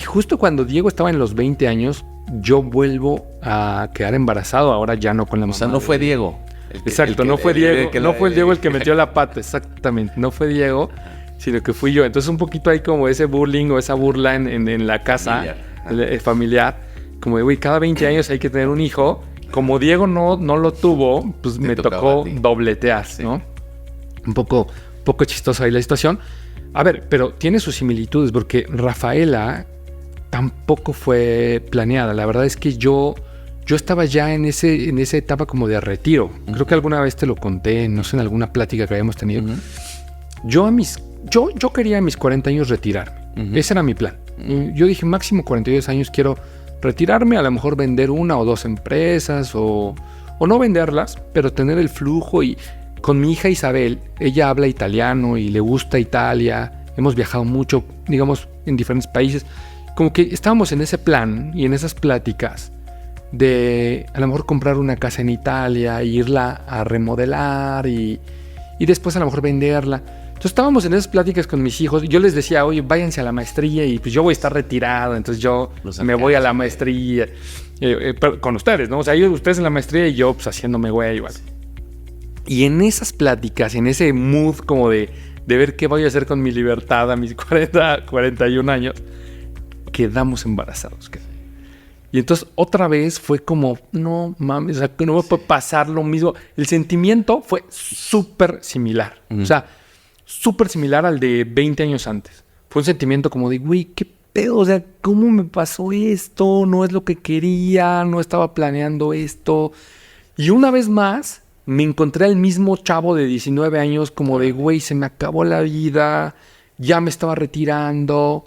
justo cuando Diego estaba en los 20 años, yo vuelvo a quedar embarazado, ahora ya no con la mamá. O sea, no fue Diego. Exacto, no fue Diego. No fue el Diego el que metió la pata, exactamente. No fue Diego, sino que fui yo. Entonces un poquito hay como ese bullying o esa burla en la casa familiar. Como de, güey, cada 20 años hay que tener un hijo. Como Diego no lo tuvo, pues me tocó dobletear, ¿no? Un poco chistosa ahí la situación. A ver, pero tiene sus similitudes porque Rafaela tampoco fue planeada. La verdad es que yo estaba ya en esa etapa como de retiro. Creo que alguna vez te lo conté, no sé, en alguna plática que habíamos tenido. Yo quería a mis 40 años retirarme. Ese era mi plan. Yo dije, máximo 42 años quiero retirarme, a lo mejor vender 1 o 2 empresas o no venderlas, pero tener el flujo. Y con mi hija Isabel, ella habla italiano y le gusta Italia. Hemos viajado mucho, digamos, en diferentes países. Como que estábamos en ese plan y en esas pláticas de a lo mejor comprar una casa en Italia, irla a remodelar y después a lo mejor venderla. Entonces estábamos en esas pláticas con mis hijos y yo les decía, oye, váyanse a la maestría y pues yo voy a estar retirado, entonces yo me voy a la maestría con ustedes, ¿no? O sea, ustedes en la maestría y yo pues haciéndome güey igual. Y en esas pláticas, en ese mood como de ver qué voy a hacer con mi libertad a mis 41 años, quedamos embarazados. Y entonces otra vez fue como, no mames, o sea, que no me puede pasar lo mismo. El sentimiento fue súper similar. O sea, súper similar al de 20 años antes. Fue un sentimiento como de, güey, qué pedo, o sea, ¿cómo me pasó esto? No es lo que quería, no estaba planeando esto. Y una vez más, me encontré al mismo chavo de 19 años como de, güey, se me acabó la vida, ya me estaba retirando.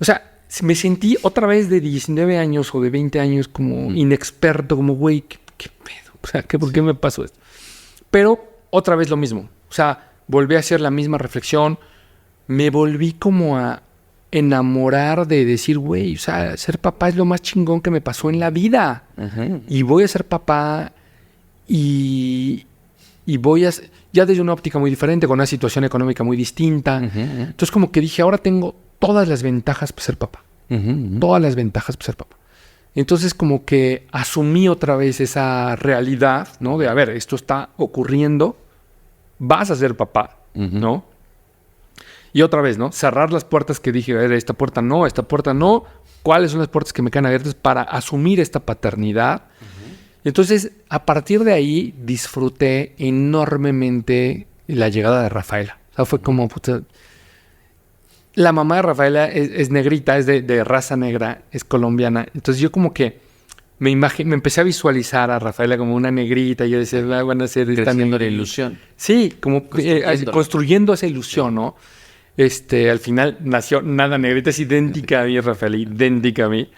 O sea, me sentí otra vez de 19 años o de 20 años como inexperto, como, güey, ¿qué pedo? O sea, ¿por qué me pasó esto? Pero otra vez lo mismo. O sea, volví a hacer la misma reflexión. Me volví como a enamorar de decir, güey, o sea, ser papá es lo más chingón que me pasó en la vida. Y voy a ser papá y voy ya desde una óptica muy diferente, con una situación económica muy distinta. Entonces como que dije, ahora tengo todas las ventajas para ser papá. Todas las ventajas para ser papá. Entonces como que asumí otra vez esa realidad, ¿no? De, a ver, esto está ocurriendo, vas a ser papá, ¿no? Y otra vez, ¿no? Cerrar las puertas que dije, a ver, esta puerta no. ¿Cuáles son las puertas que me quedan abiertas para asumir esta paternidad? Entonces, a partir de ahí, disfruté enormemente la llegada de Rafaela. O sea, fue como... Puta, la mamá de Rafaela es negrita, es de raza negra, es colombiana. Entonces, yo como que me empecé a visualizar a Rafaela como una negrita. Y yo decía, van a ser... Creciendo la ilusión. Sí, como construyendo esa ilusión, ¿no? Al final nació nada negrita, es idéntica a mí, Rafaela, idéntica a mí.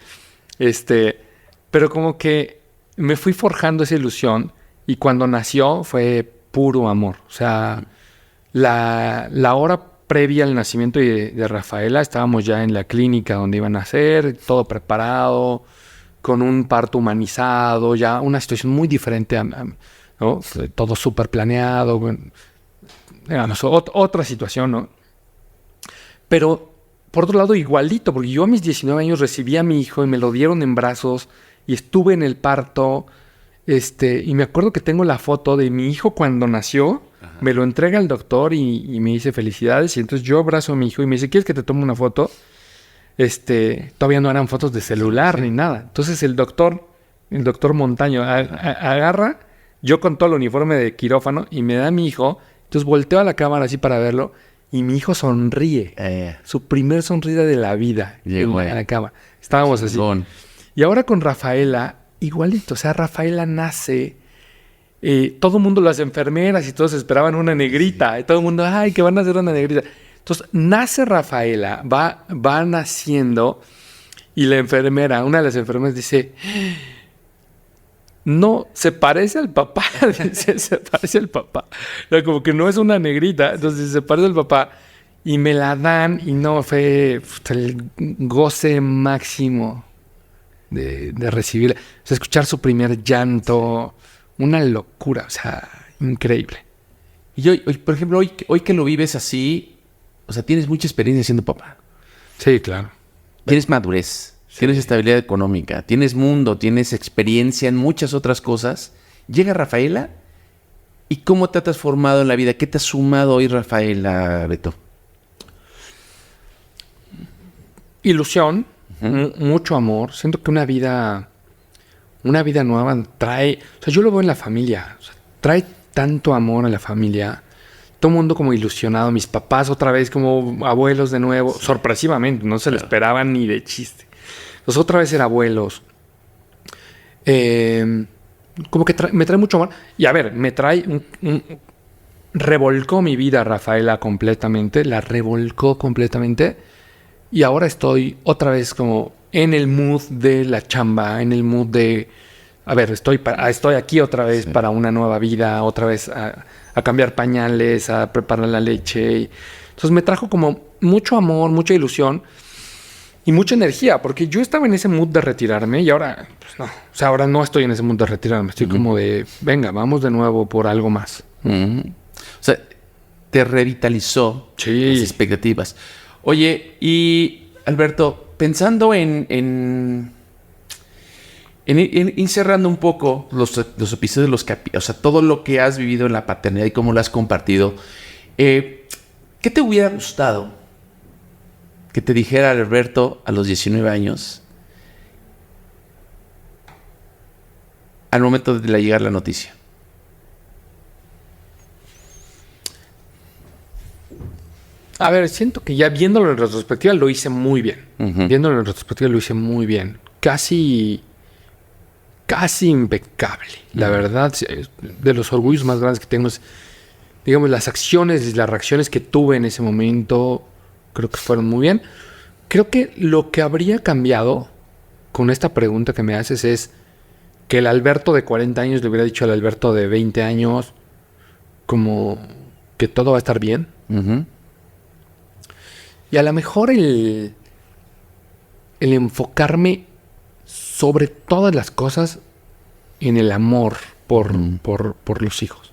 Pero como que me fui forjando esa ilusión y cuando nació fue puro amor. O sea, la hora previa al nacimiento de Rafaela estábamos ya en la clínica donde iba a nacer, todo preparado, con un parto humanizado, ya una situación muy diferente, ¿no? Todo súper planeado. Digamos, otra situación, ¿no? Pero, por otro lado, igualito, porque yo a mis 19 años recibí a mi hijo y me lo dieron en brazos y estuve en el parto, y me acuerdo que tengo la foto de mi hijo cuando nació, me lo entrega el doctor y me dice felicidades, y entonces yo abrazo a mi hijo y me dice, ¿quieres que te tome una foto? Todavía no eran fotos de celular ni nada. Entonces el doctor Montaño agarra, yo con todo el uniforme de quirófano, y me da a mi hijo, entonces volteo a la cámara así para verlo, y mi hijo sonríe. Su primer sonrisa de la vida. Llegó a la cama. Estábamos así. Y ahora con Rafaela, igualito. O sea, Rafaela nace. Todo el mundo, las enfermeras y todos esperaban una negrita. Y todo el mundo, ay, que van a hacer una negrita. Entonces, nace Rafaela, va naciendo. Y la enfermera, una de las enfermeras dice... No, se parece al papá. Se parece al papá. Como que no es una negrita. Entonces se parece al papá. Y me la dan. Y no, fue el goce máximo de recibirla. O sea, escuchar su primer llanto. Una locura. O sea, increíble. Y hoy, por ejemplo, hoy que lo vives así, o sea, tienes mucha experiencia siendo papá. Sí, claro. Tienes madurez. Sí. Tienes estabilidad económica, tienes mundo, tienes experiencia en muchas otras cosas. Llega Rafaela, ¿y cómo te ha transformado en la vida? ¿Qué te ha sumado hoy Rafaela, Beto? Ilusión, mucho amor. Siento que una vida nueva trae... O sea, yo lo veo en la familia. O sea, trae tanto amor a la familia. Todo el mundo como ilusionado. Mis papás otra vez como abuelos de nuevo. Sí. Sorpresivamente, no se lo esperaban ni de chiste. Los otra vez eran abuelos. Como que me trae mucho amor. Y a ver, me trae revolcó mi vida Rafaela completamente. La revolcó completamente. Y ahora estoy otra vez como en el mood de la chamba. En el mood de... A ver, estoy aquí otra vez para una nueva vida. Otra vez a cambiar pañales, a preparar la leche. Entonces me trajo como mucho amor, mucha ilusión. Y mucha energía, porque yo estaba en ese mood de retirarme y ahora, pues no. O sea, ahora no estoy en ese mood de retirarme. Estoy como de, venga, vamos de nuevo por algo más. O sea, te revitalizó las expectativas. Oye, y Alberto, pensando en ir cerrando un poco los episodios, o sea, todo lo que has vivido en la paternidad y cómo lo has compartido, ¿qué te hubiera gustado que te dijera Alberto a los 19 años al momento de llegar la noticia? A ver, siento que ya viéndolo en retrospectiva lo hice muy bien. Viéndolo en retrospectiva lo hice muy bien. Casi impecable. La verdad, de los orgullos más grandes que tengo es, digamos, las acciones y las reacciones que tuve en ese momento. Creo que fueron muy bien. Creo que lo que habría cambiado con esta pregunta que me haces es que el Alberto de 40 años le hubiera dicho al Alberto de 20 años como que todo va a estar bien. Y a lo mejor el enfocarme sobre todas las cosas en el amor por los hijos.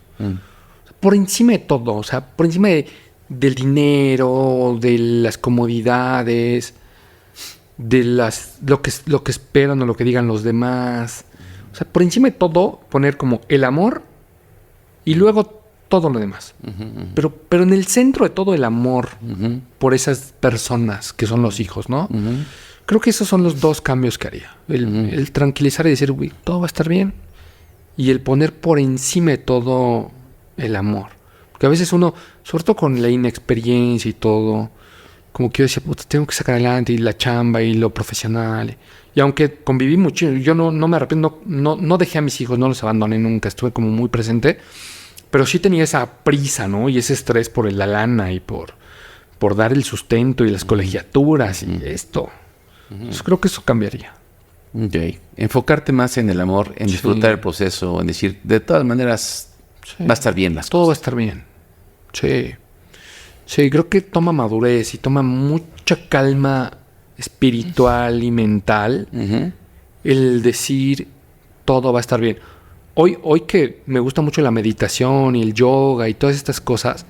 Por encima de todo, o sea, por encima del dinero, de las comodidades, de lo que esperan o lo que digan los demás. O sea, por encima de todo, poner como el amor y luego todo lo demás. Pero en el centro de todo el amor por esas personas que son los hijos, ¿no? Creo que esos son los dos cambios que haría. El tranquilizar y decir, güey, todo va a estar bien. Y el poner por encima de todo el amor. Porque a veces uno, sobre todo con la inexperiencia y todo, como que yo decía, puta, tengo que sacar adelante y la chamba y lo profesional. Y aunque conviví mucho, yo no me arrepiento, no dejé a mis hijos, no los abandoné nunca, estuve como muy presente. Pero sí tenía esa prisa, ¿no? Y ese estrés por la lana y por dar el sustento y las colegiaturas y esto. Entonces, creo que eso cambiaría. Ok. Enfocarte más en el amor, en disfrutar el proceso, en decir, de todas maneras, va a estar bien las Todo cosas. va a estar bien. Sí. Sí, creo que toma madurez y toma mucha calma espiritual y mental el decir, todo va a estar bien. Hoy que me gusta mucho la meditación y el yoga y todas estas cosas,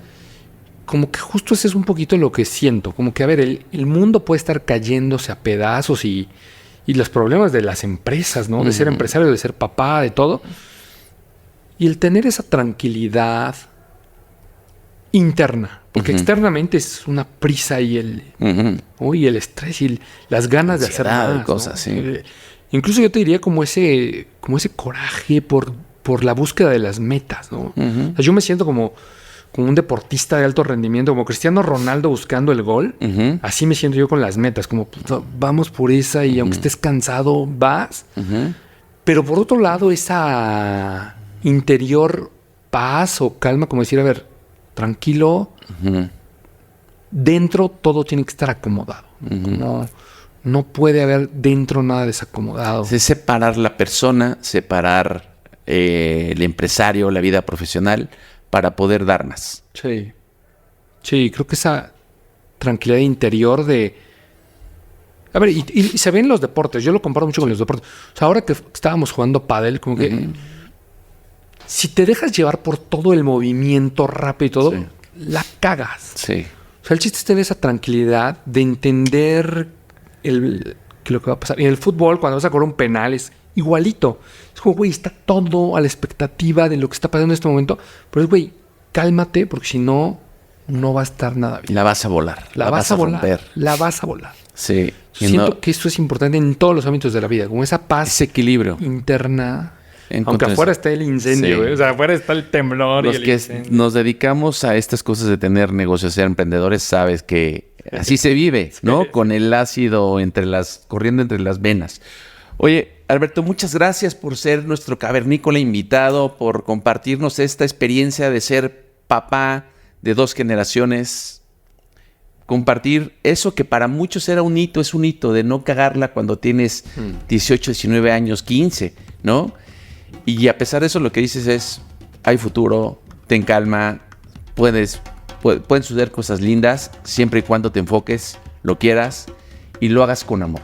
como que justo ese es un poquito lo que siento. Como que, a ver, el mundo puede estar cayéndose a pedazos y los problemas de las empresas, ¿no? De ser empresario, de ser papá, de todo. Y el tener esa tranquilidad interna. Porque externamente es una prisa y el estrés y las ganas de hacer más, cosas, ¿no? sí. Incluso yo te diría como ese coraje por la búsqueda de las metas, ¿no? O sea, yo me siento como un deportista de alto rendimiento, como Cristiano Ronaldo buscando el gol. Así me siento yo con las metas, como puta, vamos por esa y aunque estés cansado, vas. Pero por otro lado, esa interior paz o calma, como decir, a ver, tranquilo, dentro todo tiene que estar acomodado. No puede haber dentro nada desacomodado. Es separar la persona, separar el empresario, la vida profesional, para poder dar más. Sí. Sí, creo que esa tranquilidad interior de... A ver, y se ve en los deportes. Yo lo comparo mucho con los deportes. O sea, ahora que estábamos jugando pádel, como que... Si te dejas llevar por todo el movimiento rápido y todo, la cagas. Sí. O sea, el chiste es tener esa tranquilidad de entender que lo que va a pasar. Y en el fútbol, cuando vas a cobrar un penal, es igualito. Es como, güey, está todo a la expectativa de lo que está pasando en este momento. Pero es, güey, cálmate, porque si no, no va a estar nada bien. La vas a volar. La vas a volar. romper. La vas a volar. Sí. Siento que eso es importante en todos los ámbitos de la vida. Como esa paz ese equilibrio interna. Aunque afuera está el incendio, güey. O sea, afuera está el temblor Los y el que incendio. nos dedicamos a estas cosas de tener negocios, ser emprendedores, sabes que así se vive, ¿no? Con el ácido corriendo entre las venas. Oye, Alberto, muchas gracias por ser nuestro cavernícola invitado, por compartirnos esta experiencia de ser papá de 2 generaciones. Compartir eso que para muchos era un hito, es un hito de no cagarla cuando tienes 18, 19 años, 15, ¿no? Y a pesar de eso, lo que dices es, hay futuro, ten calma, pueden suceder cosas lindas, siempre y cuando te enfoques, lo quieras y lo hagas con amor.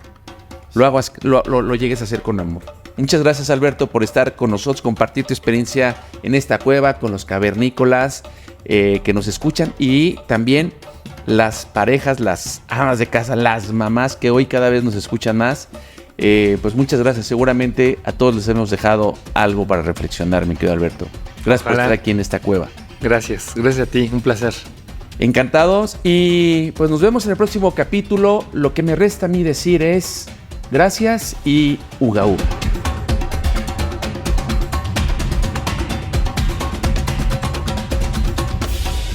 Lo llegues a hacer con amor. Muchas gracias, Alberto, por estar con nosotros, compartir tu experiencia en esta cueva con los cavernícolas que nos escuchan y también las parejas, las amas de casa, las mamás que hoy cada vez nos escuchan más. Pues muchas gracias. Seguramente a todos les hemos dejado algo para reflexionar, mi querido Alberto. Gracias por estar aquí en esta cueva. Gracias a ti, un placer. Encantados y pues nos vemos en el próximo capítulo. Lo que me resta a mí decir es gracias y uga uga.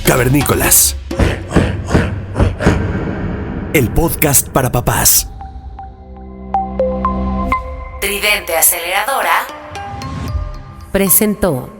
Cavernícolas, el podcast para papás. Tridente Aceleradora presentó.